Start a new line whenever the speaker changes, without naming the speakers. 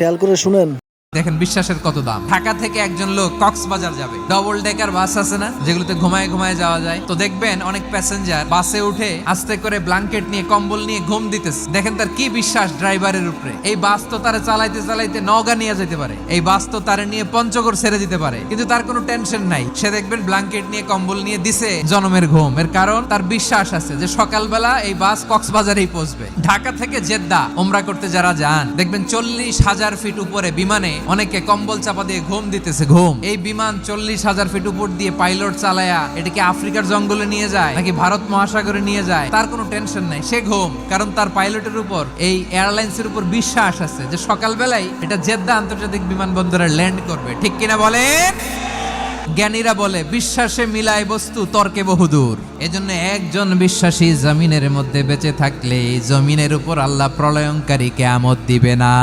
খেয়াল করে শুনেন।
দেখেন বিশ্বাসের কত দাম। ঢাকা থেকে একজন লোক কক্সবাজার যাবে, ডবল ডেকার বাস আছে না, যেগুলোতে ঘুমায় ঘুমায় যাওয়া যায়। তো দেখবেন অনেক প্যাসেঞ্জার বাসে উঠে আস্তে করে ব্ল্যাঙ্কেট নিয়ে কম্বল নিয়ে ঘুম দিতেছে। দেখেন তার কি বিশ্বাস ড্রাইভারের উপরে। এই বাস তো তারা চালাইতে চালাইতে নওগাঁ নিয়ে যেতে পারে, এই বাস তো তারে নিয়ে পঞ্চগড় ছেড়ে দিতে পারে, কিন্তু তার কোনো টেনশন নাই। সে দেখবেন ব্ল্যাঙ্কেট নিয়ে কম্বল নিয়ে দিছে জনমের ঘুম। এর কারণ তার বিশ্বাস আছে যে সকালবেলা এই বাস কক্সবাজারেই পৌঁছবে। ঢাকা থেকে জেদ্দা ওমরা করতে যারা যান, দেখবেন 40,000 ফিট উপরে বিমানে অনেকে কম্বল চাপা দিয়ে ঘুম দিতেছে। ঘুম। এই বিমান 40,000 ফিট উপর দিয়ে পাইলট চালায়া এটাকে আফ্রিকার জঙ্গলে নিয়ে যায় নাকি ভারত মহাসাগরে নিয়ে যায়, তার কোনো টেনশন নাই। সে ঘুম, কারণ তার পাইলটের উপর, এই এয়ারলাইন্সের উপর বিশ্বাস আছে যে সকালবেলায় এটা জেদ্দা আন্তর্জাতিক বিমানবন্দরে ল্যান্ড করবে। ঠিক কিনা বলেন? জ্ঞানীরা বলে বিশ্বাসে মিলায় বস্তু, তর্কে বহুদূর। এজন্য একজন বিশ্বাসী জমিনের মধ্যে বেঁচে থাকলে জমিনের উপর আল্লাহ প্রলয়ঙ্কারী কিয়ামত দিবে না।